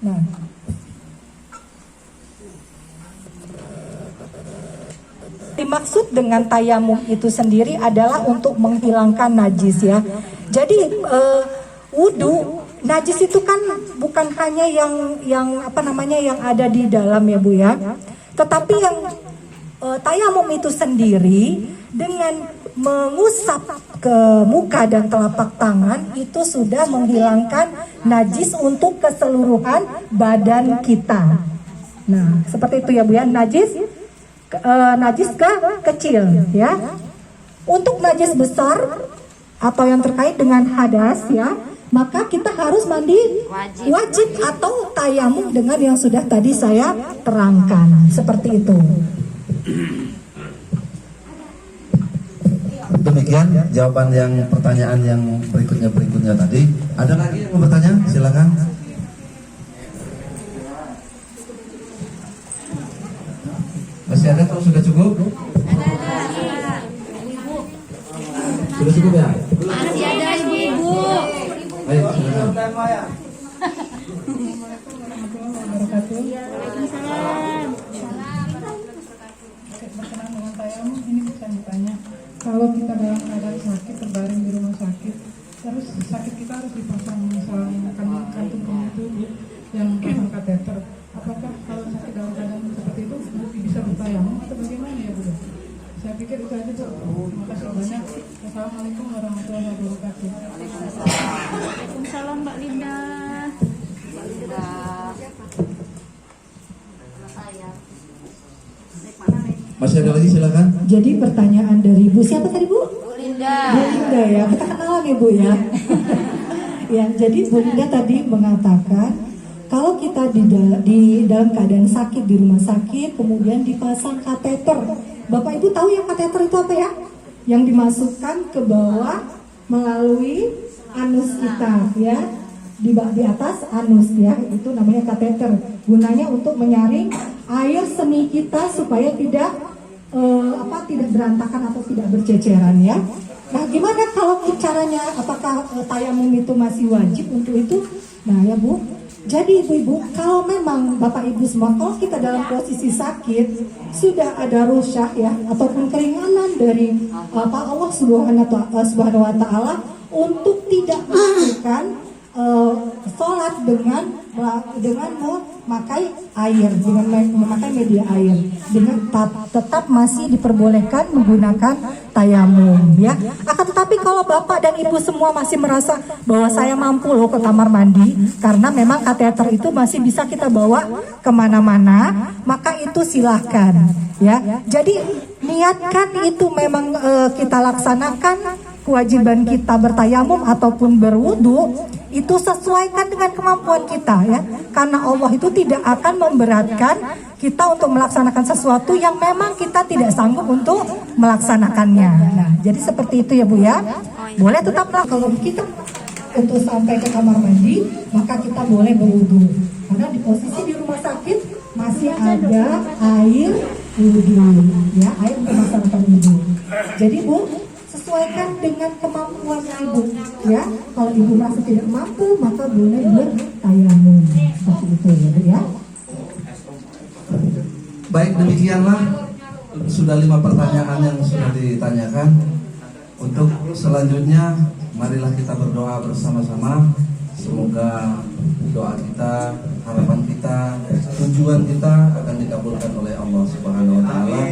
Nah, dimaksud dengan tayamum itu sendiri adalah untuk menghilangkan najis ya. Jadi wudhu, najis itu kan bukan hanya yang apa namanya yang ada di dalam ya Bu ya, tetapi yang tayamum itu sendiri dengan mengusap ke muka dan telapak tangan itu sudah menghilangkan najis untuk keseluruhan badan kita. Nah, seperti itu ya Bu ya, najis kecil ya. Untuk najis besar atau yang terkait dengan hadas ya, maka kita harus mandi wajib atau tayamum dengan yang sudah tadi saya terangkan. Seperti itu. demikian jawaban yang pertanyaan yang berikutnya tadi. Ada lagi yang mau bertanya? Silakan. Masih ada atau sudah cukup? Sudah cukup ya? Masih ada ibu-ibu. Baik, silakan. Berkenaan dengan tayamum, ini bisa ditanya. Kalau kita dalam keadaan sakit, terbaring di rumah sakit, terus sakit kita harus dipasang misalnya kantung itu yang pasang kateter. Apakah kalau sakit dalam keadaan seperti itu bisa bertayamum atau bagaimana ya Bu? Saya pikir itu aja Bu. Terima kasih banyak. Assalamualaikum warahmatullahi wabarakatuh. Waalaikumsalam Mbak Linda. Masih ada lagi, silakan. Jadi pertanyaan dari Bu siapa tadi Bu? Bu Linda. Bu Linda ya, kita kenalan ya Bu ya. Ya, jadi Bu Linda tadi mengatakan kalau kita di dalam keadaan sakit di rumah sakit, kemudian dipasang kateter. Bapak Ibu tahu ya kateter itu apa ya? Yang dimasukkan ke bawah melalui anus kita ya. Di atas anus ya, itu namanya kateter. Gunanya untuk menyaring air seni kita supaya tidak tidak berantakan atau tidak berceceran ya. Nah, gimana kalau caranya? Apakah tayamum itu masih wajib untuk itu? Nah ya Bu, jadi ibu-ibu, kalau memang Bapak Ibu semua, kalau kita dalam posisi sakit sudah ada rusyah ya ataupun keringanan dari Allah Subhanahu wa Ta'ala untuk tidak melakukan sholat dengan memakai air, dengan memakai media air, dengan tetap masih diperbolehkan menggunakan tayamum ya. Akan tetapi kalau bapak dan ibu semua masih merasa bahwa saya mampu loh ke kamar mandi, karena memang kateter itu masih bisa kita bawa kemana-mana, maka itu silahkan ya. Jadi niatkan itu memang kita laksanakan kewajiban kita bertayamum ataupun berwudu, itu sesuaikan dengan kemampuan kita ya, karena Allah itu tidak akan memberatkan kita untuk melaksanakan sesuatu yang memang kita tidak sanggup untuk melaksanakannya. Nah, jadi seperti itu ya Bu ya. Boleh tetaplah kalau kita untuk sampai ke kamar mandi, maka kita boleh berwudu, karena di posisi di rumah sakit masih ada air wudu ya, air untuk melaksanakan wudu. Jadi Bu, sesuaikan dengan kemampuan ibu ya. Kalau ibu merasa tidak mampu, maka boleh bertayamum seperti itu ya Bu ya. Baik, demikianlah sudah 5 pertanyaan yang sudah ditanyakan. Untuk selanjutnya, marilah kita berdoa bersama-sama. Semoga doa kita, harapan kita, tujuan kita akan dikabulkan oleh Allah Subhanahu wa Ta'ala.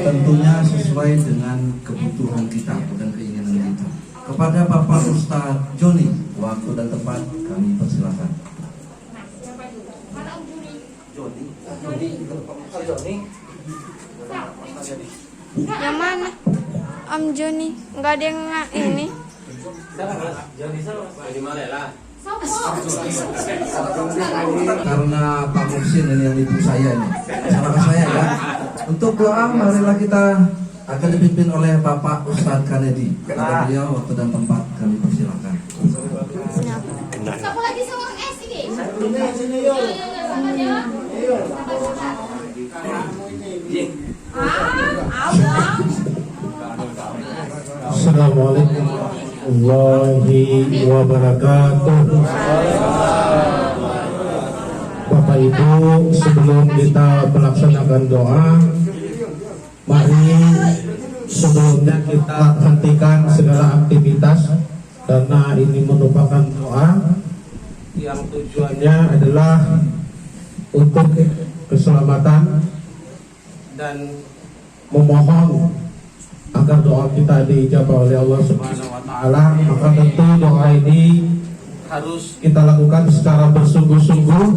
Tentunya sesuai dengan kebutuhan kita, bukan keinginan kita. Kepada Bapak Ustadz Joni, waktu dan tempat kami persilakan. Yang mana? Om Joni. Enggak ada yang ini. Karena Pak Muksin ini yang ibu saya ini, sama saya ya. Untuk doa, marilah kita akan dipimpin oleh Bapak Ustadz Kanedi. Kepada beliau waktu dan tempat kami persilakan. Siapa lagi seorang S ini? Assalamualaikum warahmatullahi wabarakatuh. Bapak Ibu, sebelum kita melaksanakan doa, mari sebelumnya kita hentikan segala aktivitas, karena ini merupakan doa yang tujuannya adalah untuk keselamatan dan memohon agar doa kita dijabah oleh Allah Subhanahu wa Ta'ala. Maka tentu doa ini harus kita lakukan secara bersungguh-sungguh,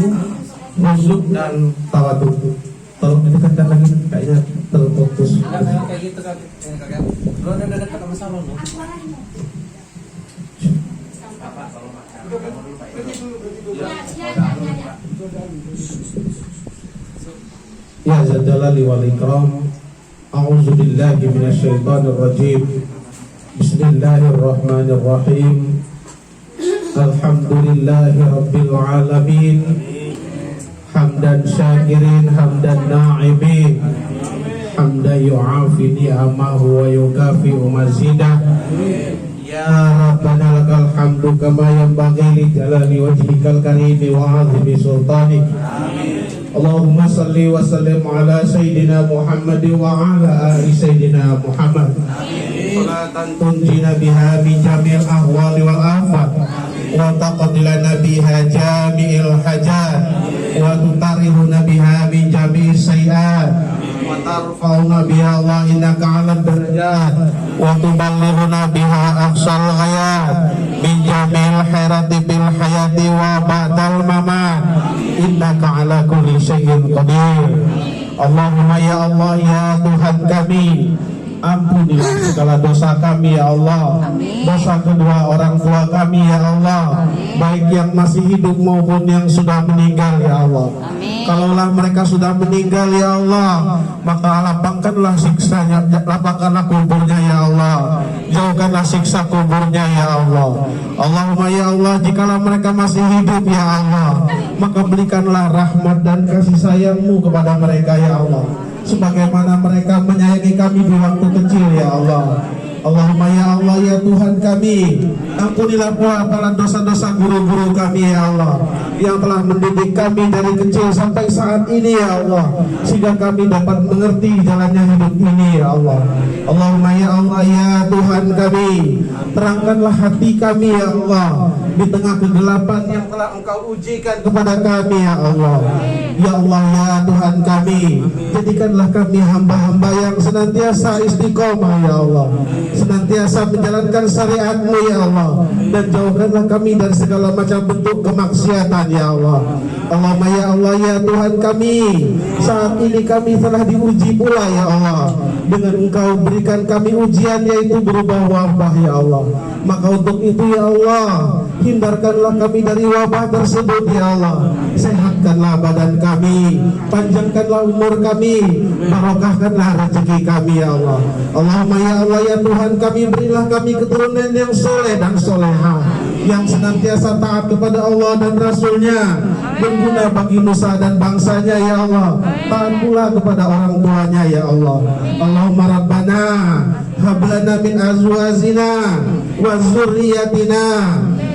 khusyuk dan tawadhu. Tolong didekatkan lagi, kayaknya terputus. Kayak gitu kan, kakak. Lu udah dekat sama salon loh. Ya Zal Jalali wal Ikram, A'udzu billahi minasyaitonir rajim. Bismillahirrahmanirrahim. Alhamdulillahi rabbil alamin. Hamdan syakirin, hamdan na'imin, hamdan yu'afi ni'amahu wa yukafi'u mazidah. Ya Rabbana lakal hamdu kama yanbaghi li jalali wajhikal karimi wa 'azimi sultanik. Allahumma salli wa sallim ala Sayyidina Muhammad wa ala ali Sayyidina Muhammad. Salatan tunjina biha min jamil ahwali wal afat wa taqdilana biha jami'il hajat wa tutarihuna biha min jami'is sayiat wa tarfa'una biha Allah innaka 'alal darajat wa tuballighuna biha aqsal ghayat min jami'il khairati bil hayati wa ba'dal mamat innaka 'ala kulli syai'in qadir. Allahumma ya Allah ya Tuhan kami, ampunilah segala dosa kami ya Allah. Dosa kedua orang tua kami ya Allah, baik yang masih hidup maupun yang sudah meninggal ya Allah. Kalaulah mereka sudah meninggal ya Allah, maka lapangkanlah siksanya, lapangkanlah kuburnya ya Allah, jauhkanlah siksa kuburnya ya Allah. Allahumma ya Allah, jikalau mereka masih hidup ya Allah, maka berikanlah rahmat dan kasih sayang-Mu kepada mereka ya Allah, sebagaimana mereka menyayangi kami di waktu kecil ya Allah. Allahumma ya Allah ya Tuhan kami, ampunilah pula para dosa-dosa guru-guru kami ya Allah, yang telah mendidik kami dari kecil sampai saat ini ya Allah, sehingga kami dapat mengerti jalannya hidup ini ya Allah. Allahumma ya Allah ya Tuhan kami, terangkanlah hati kami ya Allah di tengah kegelapan yang telah Engkau ujikan kepada kami ya Allah. Ya Allah ya Tuhan kami, jadikanlah kami hamba-hamba yang senantiasa istiqomah ya Allah, senantiasa menjalankan syariat-Mu ya Allah, dan jauhkanlah kami dari segala macam bentuk kemaksiatan ya Allah. Allahumma ya Allah ya Tuhan kami, saat ini kami telah diuji pula ya Allah, dengan Engkau berikan kami ujian yaitu berupa wabah ya Allah. Maka untuk itu ya Allah, hindarkanlah kami dari wabah tersebut ya Allah, sehatkanlah badan kami, panjangkanlah umur kami, barokahkanlah rezeki kami ya Allah. Allahumma ya Allah ya Tuhan kami, berilah kami keturunan yang soleh dan soleha, yang senantiasa taat kepada Allah dan Rasul-Nya, berguna bagi nusa dan bangsanya ya Allah, taat pula kepada orang tuanya ya Allah. Allahumma Rabbana hablana min azwajina wa dzurriyyatina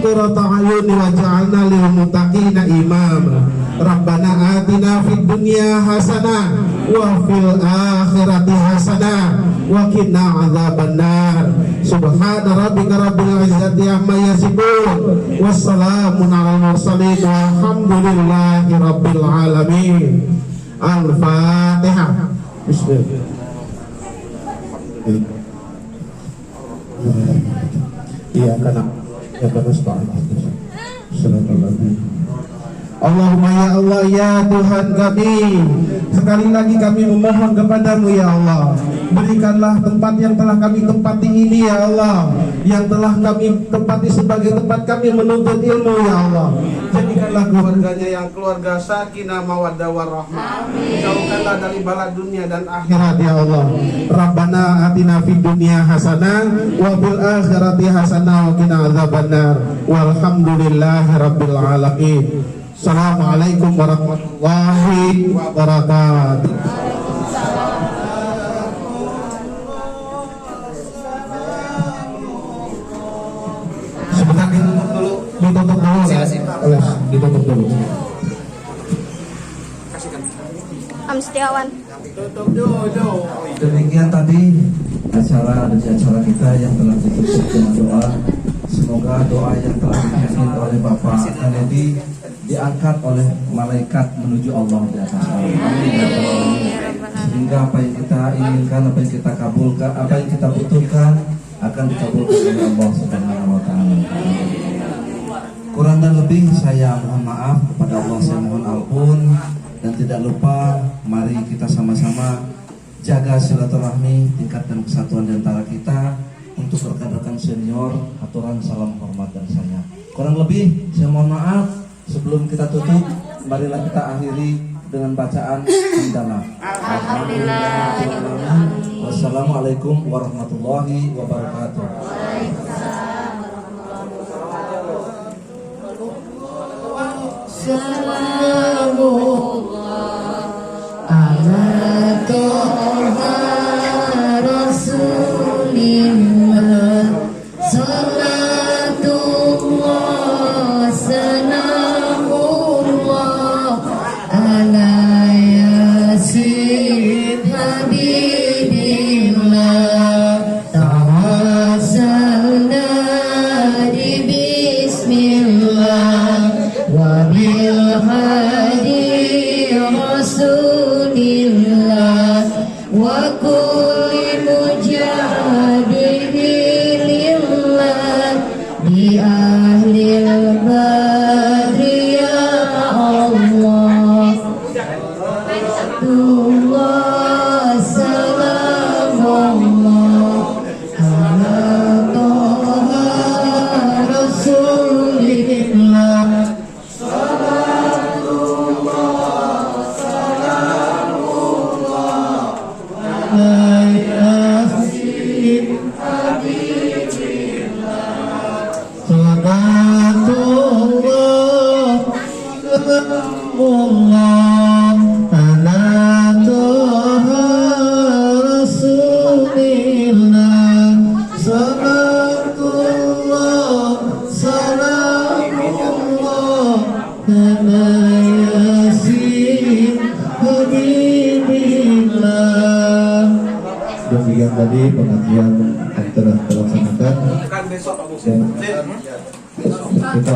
qurrata a'yun waj'alna lil muttaqina imama. Rabbana atina fid dunya hasanah wa fil akhirati hasanah wa qina adzabannar. Subhana rabbika rabbil izzati amma yasifun, wassalamun alal mursalin, walhamdulillahi rabbil alamin. Al-Fatihah. Bismillah. Iya karena ya terus Pak. Allahumma ya Allah ya Tuhan kami, sekali lagi kami memohon kepadamu ya Allah, berikanlah tempat yang telah kami tempati ini ya Allah, yang telah kami tempati sebagai tempat kami menuntut ilmu ya Allah. Jadikanlah keluarganya yang keluarga sakinah mawaddah warahmah, jauhkanlah dari bala dunia dan akhirat ya Allah. Rabbana atina fid dunya hasanah wa fil akhirati hasanah wa qina adzabannar. Walhamdulillahi rabbil alamin. Assalamualaikum warahmatullahi wabarakatuh. Sebentar ditutup dulu ya. Ditutup dulu. Am Setiawan. Demikian tadi acara kita yang telah ditutup dengan doa. Semoga doa yang telah dipimpin oleh Bapak Kennedy diangkat oleh malaikat menuju Allah di atas alam. Sehingga apa yang kita inginkan, apa yang kita kabulkan, apa yang kita butuhkan akan dikabulkan oleh Allah Subhanahu wa taala. Kurang dan lebih saya mohon maaf kepada Allah, saya mohon ampun, dan tidak lupa mari kita sama-sama jaga silaturahmi, tingkatkan kesatuan di antara kita. Untuk rekan-rekan senior, aturan salam hormat dan sayang. Kurang lebih saya mohon maaf. Sebelum kita tutup, marilah kita akhiri dengan bacaan hamdalah. Alhamdulillah. Wassalamualaikum warahmatullahi wabarakatuh. Salamullah ala toha rasulillah, salatullah salamullah ala yasin habibillah, tawassalna di bismillah wa bil hadi rasulillah wa kulli mujahidin lillah bi ahlil badri ya Allah. Salatullah salamullah ala toha rasulillah, demikian tadi pengajian yang telah terlaksanakan dan kita